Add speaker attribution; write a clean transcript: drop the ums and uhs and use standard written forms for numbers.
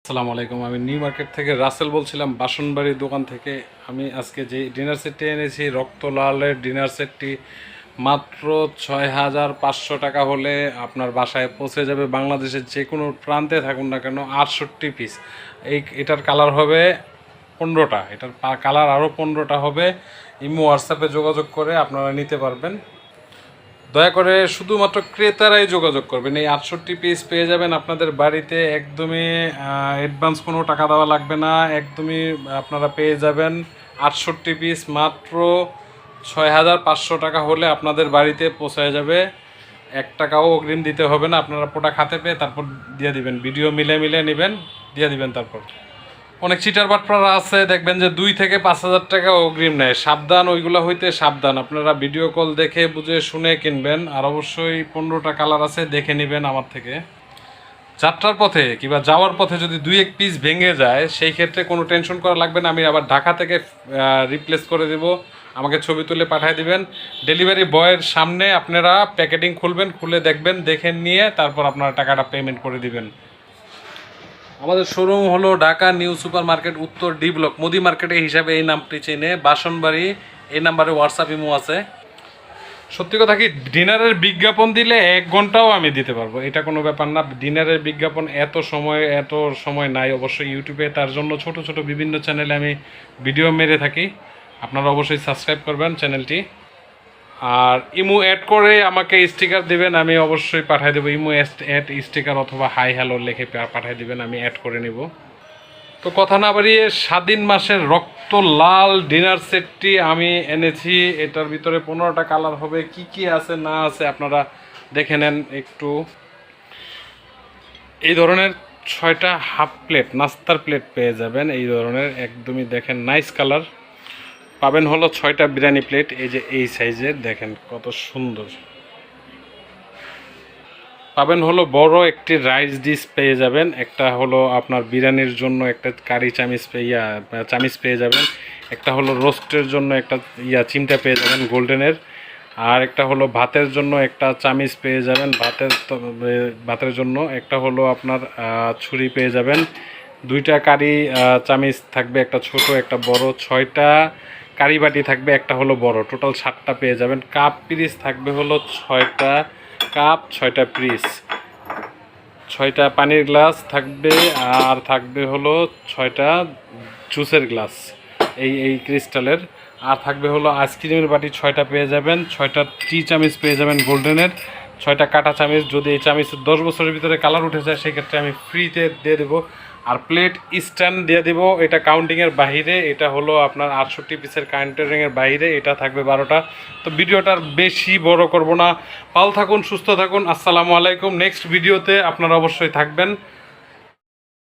Speaker 1: আসসালামু আলাইকুম। আমি নিউ মার্কেট থেকে রাসেল বলছিলাম, বাসনবাড়ির দোকান থেকে। আমি আজকে যে ডিনার সেটটি এনেছি, রক্ত লালের ডিনার সেটটি মাত্র 6,500 টাকা হলে আপনার বাসায় পৌঁছে যাবে। বাংলাদেশের যে কোনো প্রান্তে থাকুন না কেন, 68 পিস। এটার কালার হবে 15টা, এটার কালার আরও 15টা হবে। ইমো হোয়াটসঅ্যাপে যোগাযোগ করে আপনারা নিতে পারবেন। দয়া করে শুধুমাত্র ক্রেতারাই যোগাযোগ করবেন। এই 68 পিস পেয়ে যাবেন আপনাদের বাড়িতে, একদমই অ্যাডভান্স কোনো টাকা দেওয়া লাগবে না। একদমই আপনারা পেয়ে যাবেন 68 পিস মাত্র 6,500 টাকা হলে আপনাদের বাড়িতে পৌঁছায় যাবে। 1 টাকাও অগ্রিম দিতে হবে না। আপনারা প্রোডাক্ট হাতে পেয়ে তারপর দিয়ে দিবেন, ভিডিও মিলে মিলে নেবেন, দিয়ে দিবেন। তারপর অনেক চিটার বাটপাড়া আছে, দেখবেন যে 2 থেকে 5,000 টাকা অগ্রিম নেয়। সাবধান, ওইগুলো হইতে সাবধান। আপনারা ভিডিও কল দেখে বুঝে শুনে কিনবেন। আর অবশ্যই 15টা কালার আছে, দেখে নেবেন আমার থেকে। যাত্রার পথে কিংবা যাওয়ার পথে যদি 2-1 পিস ভেঙে যায়, সেই ক্ষেত্রে কোনো টেনশন করা লাগবে না। আমি আবার ঢাকা থেকে রিপ্লেস করে দেব। আমাকে ছবি তুলে পাঠিয়ে দিবেন। ডেলিভারি বয়ের সামনে আপনারা প্যাকেটিং খুলবেন, খুলে দেখবেন, দেখে নিয়ে তারপর আপনারা টাকাটা পেমেন্ট করে দিবেন। আমাদের শোরুম হলো ঢাকা নিউ সুপার মার্কেট, উত্তর ডি ব্লক, মুদি মার্কেটে হিসাবে এই নামটি চেনে। বাসনবাড়ি, এই নাম্বারে হোয়াটসঅ্যাপ ইমো আছে। সত্যি কথা কি, ডিনারের বিজ্ঞাপন দিলে 1 ঘন্টাও আমি দিতে পারবো, এটা কোনো ব্যাপার না। ডিনারের বিজ্ঞাপন এত সময় নাই অবশ্যই ইউটিউবে। তার জন্য ছোট ছোট বিভিন্ন চ্যানেলে আমি ভিডিও মেরে থাকি। আপনারা অবশ্যই সাবস্ক্রাইব করবেন চ্যানেলটি। আর ইমো অ্যাড করে আমাকে স্টিকার দিবেন, আমি অবশ্যই পাঠিয়ে দেবো। ইমো অ্যাড স্টিকার অথবা হাই হ্যালো লিখে পাঠিয়ে দিবেন, আমি অ্যাড করে নেব। তো কথা না বাড়িয়ে, স্বাধীন মাসের রক্ত লাল ডিনার সেটটি আমি এনেছি। এটার ভিতরে 15টা কালার হবে। কি কি আছে না আছে আপনারা দেখে নেন একটু। এই ধরনের 6টা হাফ প্লেট, নাস্তার প্লেট পেয়ে যাবেন। এই ধরনের একদমই দেখেন নাইস কালার পাবেন। হলো 6টা বিরিয়ানি প্লেট, এই যে এই সাইজের, দেখেন কত সুন্দর। পাবেন হলো বড় একটি রাইস ডিশ পেয়ে যাবেন। একটা হলো আপনার বিরিয়ানির জন্য একটা কারি চামিচ চামিচ পেয়ে যাবেন। একটা হলো রোস্টের জন্য একটা চিমটা পেয়ে যাবেন গোল্ডেনের। আর একটা হলো ভাতের জন্য একটা চামিচ পেয়ে যাবেন, ভাতের জন্য। একটা হলো আপনার ছুরি পেয়ে যাবেন। 2টা কারি চামিচ থাকবে, একটা ছোট একটা বড়। 6টা কারি বাটি থাকবে, একটা হলো বড়। টোটাল 7টা পেয়ে যাবেন। কাপ পিরিচ থাকবে হলো 6টা কাপ, 6টা পিস। 6টা পানির গ্লাস থাকবে। আর থাকবে হলো 6টা জুসের গ্লাস, এই ক্রিস্টালের। আর থাকবে হলো আইসক্রিমের বাটি 6টা পেয়ে যাবেন। 6টা টি চামিচ পেয়ে যাবেন গোল্ডেনের। 6টা কাটা চামিচ, যদি এই চামিচের 10 বছরের ভিতরে কালার উঠে যায় সেক্ষেত্রে আমি ফ্রিতে দিয়ে দেবো। আর প্লেট স্ট্যান্ড দিয়ে দেবো, এটা কাউন্টিংয়ের বাহিরে। এটা হলো আপনার 68 পিসের কাউন্টিংয়ের বাহিরে, এটা থাকবে 12টা। তো ভিডিওটার বেশি বড় করব না। ভালো থাকুন, সুস্থ থাকুন। আসসালামু আলাইকুম। নেক্সট ভিডিওতে আপনারা অবশ্যই থাকবেন।